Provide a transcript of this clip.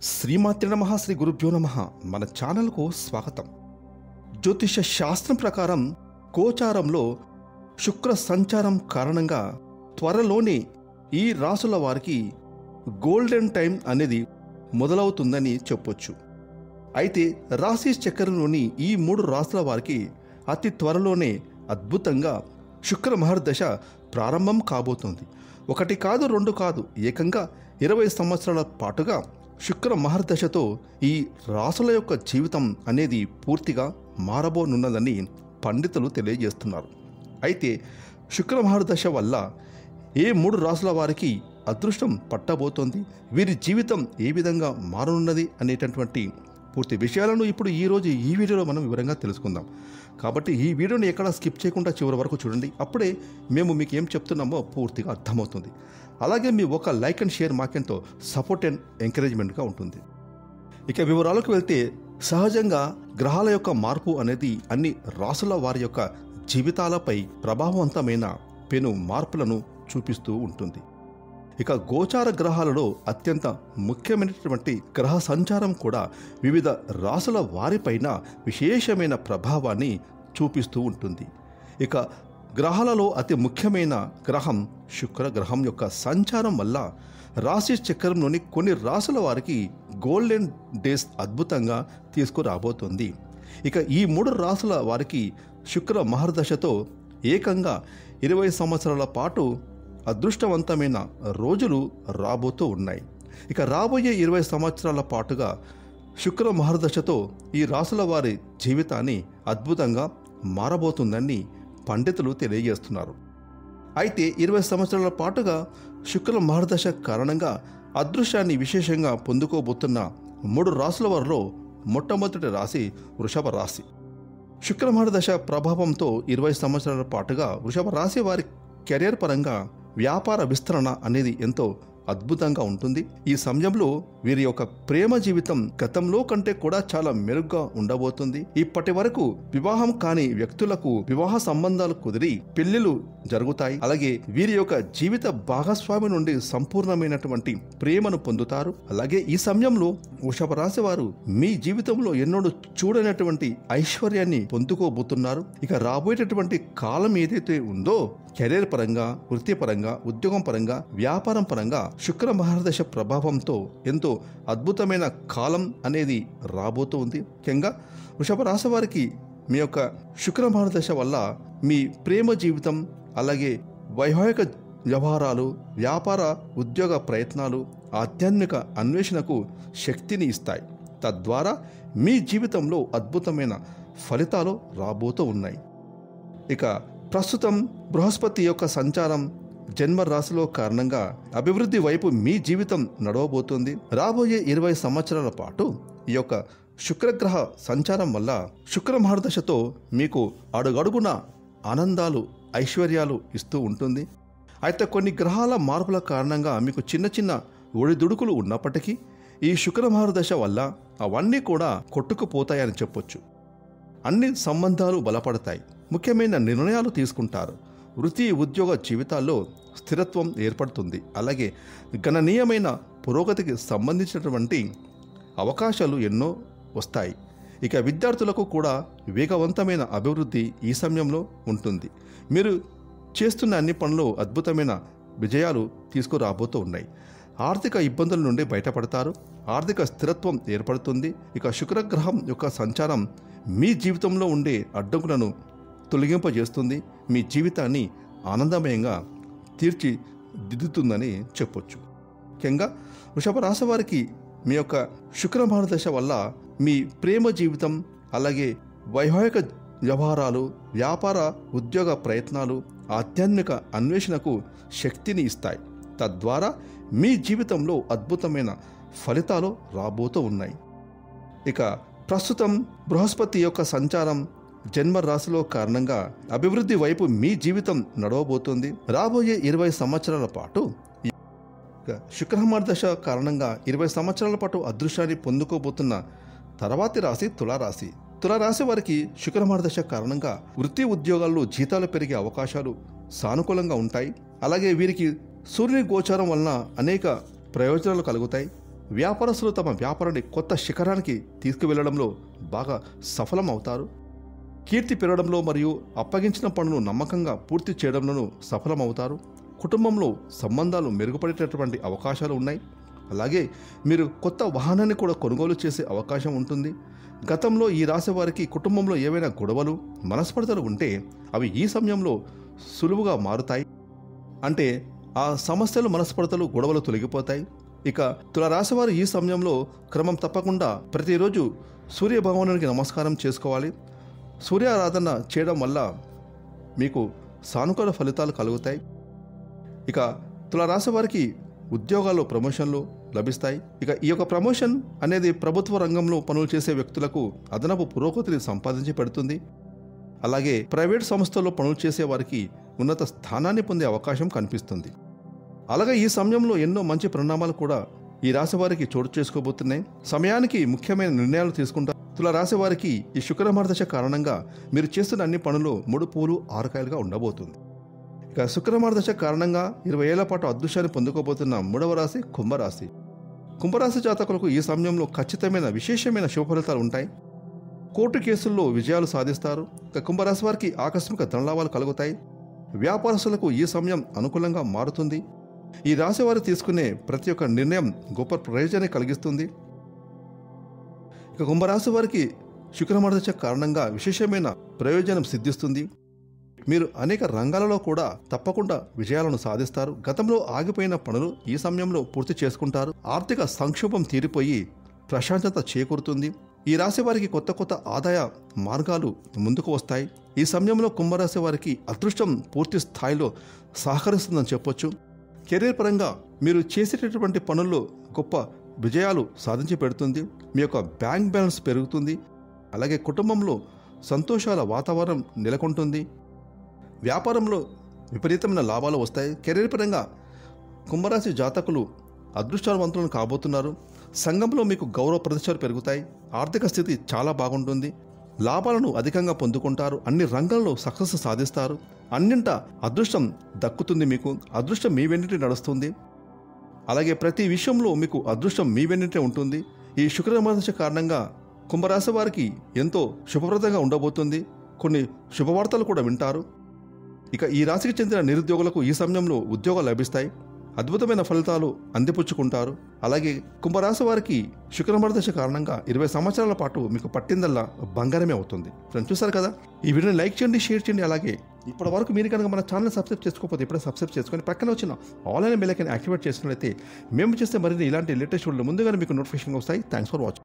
శ్రీమాత్రే నమః, శ్రీ గురుభ్యో నమః. మన ఛానల్కు స్వాగతం. జ్యోతిష శాస్త్రం ప్రకారం గోచారంలో శుక్ర సంచారం కారణంగా త్వరలోనే ఈ రాసుల వారికి గోల్డెన్ టైం అనేది మొదలవుతుందని చెప్పొచ్చు. అయితే రాశి చక్రంలోని ఈ 3 రాసుల వారికి అతి త్వరలోనే అద్భుతంగా శుక్ర మహర్దశ ప్రారంభం కాబోతోంది. 1 కాదు 2 కాదు, ఏకంగా 20 సంవత్సరాల పాటుగా శుక్ర మహర్దశతో ఈ రాసుల యొక్క జీవితం అనేది పూర్తిగా మారబోనున్నదని పండితులు తెలియజేస్తున్నారు. అయితే శుక్ర మహర్దశ వల్ల ఏ 3 రాసుల వారికి అదృష్టం పట్టబోతోంది, వీరి జీవితం ఏ విధంగా మారనున్నది అనేటటువంటి పూర్తి విషయాలను ఇప్పుడు ఈరోజు ఈ వీడియోలో మనం వివరంగా తెలుసుకుందాం. కాబట్టి ఈ వీడియోని ఎక్కడ స్కిప్ చేయకుండా చివరి వరకు చూడండి. అప్పుడే మేము మీకు ఏం చెప్తున్నామో పూర్తిగా అర్థమవుతుంది. అలాగే మీ ఒక లైక్ అండ్ షేర్ మాకెంతో సపోర్ట్ అండ్ ఎంకరేజ్మెంట్గా ఉంటుంది. ఇక వివరాలకు వెళ్తే, సహజంగా గ్రహాల యొక్క మార్పు అనేది అన్ని రాసుల వారి యొక్క జీవితాలపై ప్రభావవంతమైన పెను మార్పులను చూపిస్తూ ఉంటుంది. ఇక గోచార గ్రహాలలో అత్యంత ముఖ్యమైనటువంటి గ్రహ సంచారం కూడా వివిధ రాసుల వారిపైన విశేషమైన ప్రభావాన్ని చూపిస్తూ ఉంటుంది. ఇక గ్రహాలలో అతి ముఖ్యమైన గ్రహం శుక్ర గ్రహం యొక్క సంచారం వల్ల రాశి చక్రంలోని కొన్ని రాసుల వారికి గోల్డెన్ డేస్ అద్భుతంగా తీసుకురాబోతుంది. ఇక ఈ 3 రాసుల వారికి శుక్ర మహర్దశతో ఏకంగా 20 సంవత్సరాల పాటు అదృష్టవంతమైన రోజులు రాబోతూ ఉన్నాయి. ఇక రాబోయే 20 సంవత్సరాల పాటుగా శుక్ర మహర్దశతో ఈ రాసుల వారి జీవితాన్ని అద్భుతంగా మారబోతుందని పండితులు తెలియజేస్తున్నారు. అయితే 20 సంవత్సరాల పాటుగా శుక్ర మహర్దశ కారణంగా అదృష్టాన్ని విశేషంగా పొందుకోబోతున్న 3 రాసుల వారిలో మొట్టమొదటి రాశి వృషభ రాశి. శుక్ర మహర్దశ ప్రభావంతో 20 సంవత్సరాల పాటుగా వృషభ రాశి వారి కెరియర్ పరంగా వ్యాపార విస్తరణ అనేది ఎంతో అద్భుతంగా ఉంటుంది. ఈ సమయంలో వీరి యొక్క ప్రేమ జీవితం గతంలో కంటే కూడా చాలా మెరుగ్గా ఉండబోతుంది. ఇప్పటి వరకు వివాహం కాని వ్యక్తులకు వివాహ సంబంధాలు కుదిరి పెళ్లిళ్లు జరుగుతాయి. అలాగే వీరి యొక్క జీవిత భాగస్వామి నుండి సంపూర్ణమైనటువంటి ప్రేమను పొందుతారు. అలాగే ఈ సమయంలో వృషభ రాశి వారు మీ జీవితంలో ఎన్నడూ చూడనటువంటి ఐశ్వర్యాన్ని పొందుకోబోతున్నారు. ఇక రాబోయేటటువంటి కాలం ఏదైతే ఉందో, కెరీర్ పరంగా, వృత్తిపరంగా, ఉద్యోగం పరంగా, వ్యాపారం పరంగా శుక్ర మహర్దశ ప్రభావంతో ఎంతో అద్భుతమైన కాలం అనేది రాబోతూ ఉంది. ముఖ్యంగా వృషభ రాశి వారికి మీ యొక్క శుక్ర మహర్దశ వల్ల మీ ప్రేమ జీవితం, అలాగే వైవాహిక వ్యవహారాలు, వ్యాపార ఉద్యోగ ప్రయత్నాలు, ఆధ్యాత్మిక అన్వేషణకు శక్తిని ఇస్తాయి. తద్వారా మీ జీవితంలో అద్భుతమైన ఫలితాలు రాబోతూ ఉన్నాయి. ఇక ప్రస్తుతం బృహస్పతి యొక్క సంచారం జన్మ రాశిలో కారణంగా అభివృద్ధి వైపు మీ జీవితం నడవబోతుంది. రాబోయే 20 సంవత్సరాల పాటు ఈ యొక్క శుక్రగ్రహ సంచారం వల్ల శుక్ర మహర్దశతో మీకు అడుగడుగున ఆనందాలు, ఐశ్వర్యాలు ఇస్తూ ఉంటుంది. అయితే కొన్ని గ్రహాల మార్పుల కారణంగా మీకు చిన్న చిన్న ఒడిదుడుకులు ఉన్నప్పటికీ ఈ శుక్ర మహర్దశ వల్ల అవన్నీ కూడా కొట్టుకుపోతాయని చెప్పొచ్చు. అన్ని సంబంధాలు బలపడతాయి, ముఖ్యమైన నిర్ణయాలు తీసుకుంటారు, వృత్తి ఉద్యోగ జీవితాల్లో స్థిరత్వం ఏర్పడుతుంది. అలాగే గణనీయమైన పురోగతికి సంబంధించినటువంటి అవకాశాలు ఎన్నో వస్తాయి. ఇక విద్యార్థులకు కూడా వేగవంతమైన అభివృద్ధి ఈ సమయంలో ఉంటుంది. మీరు చేస్తున్న అన్ని పనులు అద్భుతమైన విజయాలు తీసుకురాబోతూ ఉన్నాయి. ఆర్థిక ఇబ్బందుల నుండి బయటపడతారు, ఆర్థిక స్థిరత్వం ఏర్పడుతుంది. ఇక శుక్రగ్రహం యొక్క సంచారం మీ జీవితంలో ఉండే అడ్డంకులను తొలగింపజేస్తుంది, మీ జీవితాన్ని ఆనందమయంగా తీర్చిదిద్దుతుందని చెప్పొచ్చు. ముఖ్యంగా వృషభ రాశి వారికి మీ యొక్క శుక్ర మహర్దశ వల్ల మీ ప్రేమ జీవితం, అలాగే వైవాహిక వ్యవహారాలు, వ్యాపార ఉద్యోగ ప్రయత్నాలు, ఆధ్యాత్మిక అన్వేషణకు శక్తిని ఇస్తాయి. తద్వారా మీ జీవితంలో అద్భుతమైన ఫలితాలు రాబోతూ ఉన్నాయి. ఇక ప్రస్తుతం బృహస్పతి యొక్క సంచారం జన్మ రాశిలో కారణంగా అభివృద్ధి వైపు మీ జీవితం నడవబోతుంది. రాబోయే 20 సంవత్సరాల పాటు శుక్ర మహర్దశ కారణంగా 20 సంవత్సరాల పాటు అదృష్టాన్ని పొందుకోబోతున్న తర్వాతి రాశి తులారాశి. తులారాశి వారికి శుక్ర మహర్దశ కారణంగా వృత్తి ఉద్యోగాల్లో జీతాలు పెరిగే అవకాశాలు సానుకూలంగా ఉంటాయి. అలాగే వీరికి సూర్యుని గోచారం వలన అనేక ప్రయోజనాలు కలుగుతాయి. వ్యాపారస్తులు తమ వ్యాపారాన్ని కొత్త శిఖరానికి తీసుకువెళ్లడంలో బాగా సఫలం అవుతారు. కీర్తి పెరగడంలో మరియు అప్పగించిన పనులు నమ్మకంగా పూర్తి చేయడంలోనూ సఫలమవుతారు. కుటుంబంలో సంబంధాలు మెరుగుపడేటటువంటి అవకాశాలు ఉన్నాయి. అలాగే మీరు కొత్త వాహనాన్ని కూడా కొనుగోలు చేసే అవకాశం ఉంటుంది. గతంలో ఈ రాశి వారికి కుటుంబంలో ఏవైనా గొడవలు, మనస్పర్ధలు ఉంటే అవి ఈ సమయంలో సులువుగా మారుతాయి. అంటే ఆ సమస్యలు, మనస్పర్ధలు, గొడవలు తొలగిపోతాయి. ఇక తులారాశి వారు ఈ సమయంలో క్రమం తప్పకుండా ప్రతిరోజు సూర్య భగవానునికి నమస్కారం చేసుకోవాలి. సూర్యారాధన చేయడం వల్ల మీకు సానుకూల ఫలితాలు కలుగుతాయి. ఇక తులారాశి వారికి ఉద్యోగాల్లో ప్రమోషన్లు లభిస్తాయి. ఇక ఈ యొక్క ప్రమోషన్ అనేది ప్రభుత్వ రంగంలో పనులు చేసే వ్యక్తులకు అదనపు పురోగతిని సంపాదించి పెడుతుంది. అలాగే ప్రైవేట్ సంస్థల్లో పనులు చేసే వారికి ఉన్నత స్థానాన్ని పొందే అవకాశం కనిపిస్తుంది. అలాగే ఈ సమయంలో ఎన్నో మంచి పరిణామాలు కూడా ఈ రాశి వారికి చోటు చేసుకోబోతున్నాయి. సమయానికి ముఖ్యమైన నిర్ణయాలు తీసుకుంటారు. తులారాశి వారికి ఈ శుక్రమహాదశ కారణంగా మీరు చేస్తున్న అన్ని పనులు 3 పూలు 6 కాయలుగా ఉండబోతుంది. ఇక శుక్రమహాదశ కారణంగా 20 ఏళ్ల పాటు అదృష్టాన్ని పొందుకోబోతున్న 3వ రాశి కుంభరాశి. కుంభరాశి జాతకులకు ఈ సమయంలో ఖచ్చితమైన విశేషమైన శుభ ఫలితాలు ఉంటాయి. కోర్టు కేసుల్లో విజయాలు సాధిస్తారు. ఇక కుంభరాశి వారికి ఆకస్మిక ధనలాభాలు కలుగుతాయి. వ్యాపారస్తులకు ఈ సమయం అనుకూలంగా మారుతుంది. ఈ రాశి వారు తీసుకునే ప్రతి ఒక్క నిర్ణయం గొప్ప ప్రయోజనాన్ని కలిగిస్తుంది. ఇక కుంభరాశి వారికి శుక్రమహాదశ కారణంగా విశేషమైన ప్రయోజనం సిద్ధిస్తుంది. మీరు అనేక రంగాలలో కూడా తప్పకుండా విజయాలను సాధిస్తారు. గతంలో ఆగిపోయిన పనులు ఈ సమయంలో పూర్తి చేసుకుంటారు. ఆర్థిక సంక్షోభం తీరిపోయి ప్రశాంతత చేకూరుతుంది. ఈ రాశి వారికి కొత్త కొత్త ఆదాయ మార్గాలు ముందుకు వస్తాయి. ఈ సమయంలో కుంభరాశి వారికి అదృష్టం పూర్తి స్థాయిలో సహకరిస్తుందని చెప్పొచ్చు. కెరీర్ పరంగా మీరు చేసేటటువంటి పనుల్లో గొప్ప విజయాలు సాధించి పెడుతుంది. మీ యొక్క బ్యాంక్ బ్యాలెన్స్ పెరుగుతుంది. అలాగే కుటుంబంలో సంతోషాల వాతావరణం నెలకొంటుంది. వ్యాపారంలో విపరీతమైన లాభాలు వస్తాయి. కెరీర్ పరంగా కుంభరాశి జాతకులు అదృష్టవంతులను కాబోతున్నారు. సంఘంలో మీకు గౌరవ ప్రతిష్టలు పెరుగుతాయి. ఆర్థిక స్థితి చాలా బాగుంటుంది. లాభాలను అధికంగా పొందుకుంటారు. అన్ని రంగాల్లో సక్సెస్ సాధిస్తారు. అన్నింట అదృష్టం దక్కుతుంది. మీకు అదృష్టం మీ వెన్నంటే నడుస్తుంది. అలాగే ప్రతి విషయంలో మీకు అదృష్టం మీ వెన్నంటే ఉంటుంది. ఈ శుక్రమహాదశ కారణంగా కుంభరాశి వారికి ఎంతో శుభప్రదంగా ఉండబోతుంది. కొన్ని శుభవార్తలు కూడా వింటారు. ఇక ఈ రాశికి చెందిన నిరుద్యోగులకు ఈ సమయంలో ఉద్యోగాలు లభిస్తాయి. అద్భుతమైన ఫలితాలు అందిపుచ్చుకుంటారు. అలాగే కుంభరాశి వారికి శుక్రమహాదశ కారణంగా 20 సంవత్సరాల పాటు మీకు పట్టిందల్లా బంగారమే అవుతుంది. ఫ్రెండ్స్, చూసారు కదా, ఈ వీడియోని లైక్ చేయండి, షేర్ చేయండి. అలాగే ఇప్పటి వరకు మీరు కనుక మన ఛానల్ సబ్స్క్రైబ్ చేసుకోకపోతే ఇప్పుడే సబ్స్క్రైబ్ చేసుకొని పక్కన వచ్చిన ఆన్లైన్ బెల్ ఐకాన్ యాక్టివేట్ చేసినట్లయితే మేము చేస్తే మరిన్ని ఇలాంటి లేటెస్ట్ వీడియోలు ముందుగానే మీకు నోటిఫికేషన్ వస్తాయి. Thanks for watching.